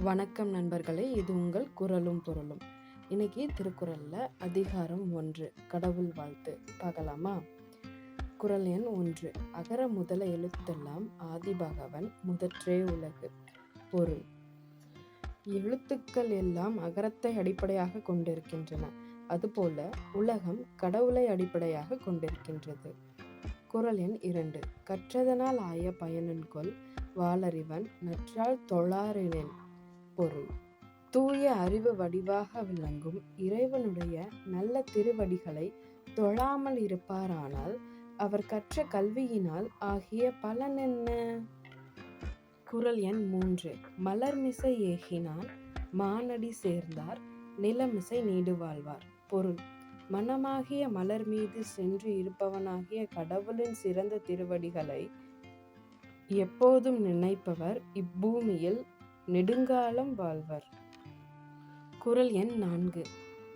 வணக்கம் நண்பர்களே, இது உங்கள் குரலும் பொருளும். இன்னைக்கு திருக்குறள்ல அதிகாரம் 1 கடவுள் வாழ்த்து பார்க்கலாமா? குறள் எண் 1. அகர முதல எழுத்தெல்லாம் ஆதிபகவன் முதற்றே உலகு. பொருள்: எழுத்துக்கள் எல்லாம் அகரத்தை அடிப்படையாக கொண்டிருக்கின்றன. அதுபோல உலகம் கடவுளை அடிப்படையாக கொண்டிருக்கின்றது. குறள் எண் 2. கற்றதனால் ஆய பயனன்கொல் வாளறிவன் நற்றால் தொழாரினேன். பொருள்: தூய அறிவு வடிவாக விளங்கும் இறைவனுடைய நல்ல திருவடிகளை தொழாமல் இருப்பாரானால் அவர் கற்ற கல்வியினால் ஆகிய பலன் என்ன? குறள் எண் 3. மலர்மிசை ஏகினான் மானடி சேர்ந்தார் நிலமிசை நீடு வாழ்வார். பொருள்: மனமாகிய மலர் மீது சென்று இருப்பவனாகிய கடவுளின் சிறந்த திருவடிகளை எப்போதும் நினைப்பவர் இப்பூமியில் நெடுங்காலம் வாழ்வர். குறள் எண் 4.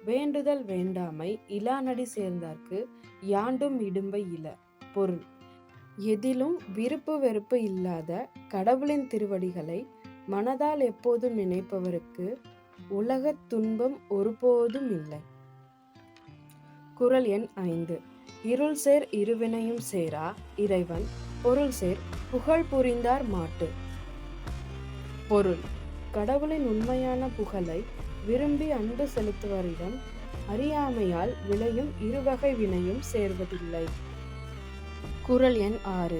வேண்டுதல் வேண்டாமை இலானடி சேர்ந்தார்க்கு யாண்டும் இடும்பை இல. பொருள்: எதிலும் விருப்பு வெறுப்பு இல்லாத கடவுளின் திருவடிகளை மனதால் எப்போதும் நினைப்பவருக்கு உலகத் துன்பம் ஒருபோதும் இல்லை. குறள் எண் 5. இருள் சேர் இருவினையும் சேரா இறைவன் பொருள் சேர் புகழ் புரிந்தார் மாட்டு. பொருள்: கடவுளின் உண்மையான புகழை விரும்பி அன்பு செலுத்துவரிடம் அறியாமையால் விளையும் இருவகை வினையும் சேர்வதில்லை. குறள் எண் 6.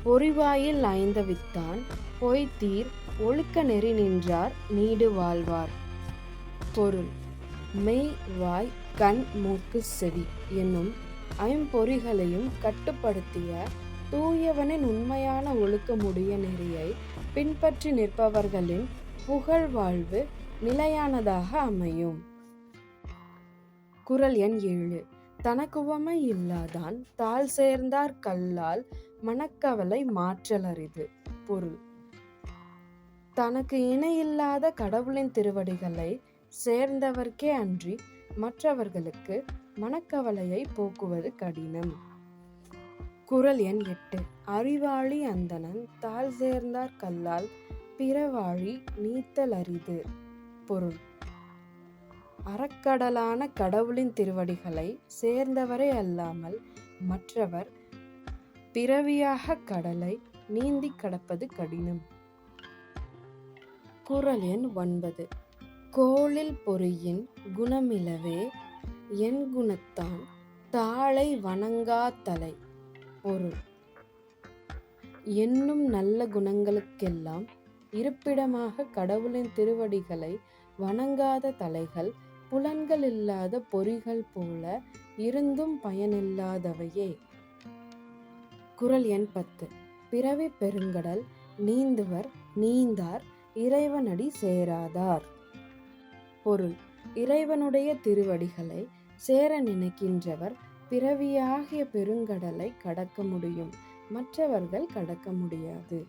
பொறிவாயில் ஐந்தவித்தான் பொய்தீர் ஒழுக்க நெறி நின்றார் நீடு வாழ்வார். பொருள்: மெய் வாய் கண் மூக்கு செவி என்னும் ஐம்பொறிகளையும் கட்டுப்படுத்திய தூயவனின் உண்மையான ஒழுக்கமுடைய நெறியை பின்பற்றி நிற்பவர்களின் புகழ் வாழ்வு நிலையானதாக அமையும். குறள் எண் 7. தனக்குவமை இல்லாதான் தாழ் சேர்ந்தார் கல்லால் மனக்கவலை மாற்றல் அரிது. பொருள்: தனக்கு இணையில்லாத கடவுளின் திருவடிகளை சேர்ந்தவர்க்கே அன்றி மற்றவர்களுக்கு மனக்கவலையை போக்குவது கடினம். குறள் எண் 8. அறிவாளி அந்தணன் தாழ் சேர்ந்தார் கல்லால் பிறவாழி நீத்தல் அரிது. பொருள்: அறக்கடலான கடவுளின் திருவடிகளை சேர்ந்தவரே அல்லாமல் மற்றவர் பிறவியாக கடலை நீந்தி கடப்பது கடினம். குறள் எண் 9. கோளில் பொறியின் குணமிலவே என் குணத்தான் தாளை வணங்கா தலை. பொருள்: என்னும் நல்ல குணங்களுக்கெல்லாம் இருப்பிடமாக கடவுளின் திருவடிகளை வணங்காத தலைகள் புலன்கள் இல்லாத பொறிகள் போல இருந்தும் பயனில்லாதவையே. குறள் எண் 10. பிறவி பெருங்கடல் நீந்துவர் நீந்தார் இறைவனடி சேராதார். பொருள்: இறைவனுடைய திருவடிகளை சேர நினைக்கின்றவர் பிறவியாகிய பெருங்கடலை கடக்க முடியும், மற்றவர்கள் கடக்க முடியாது.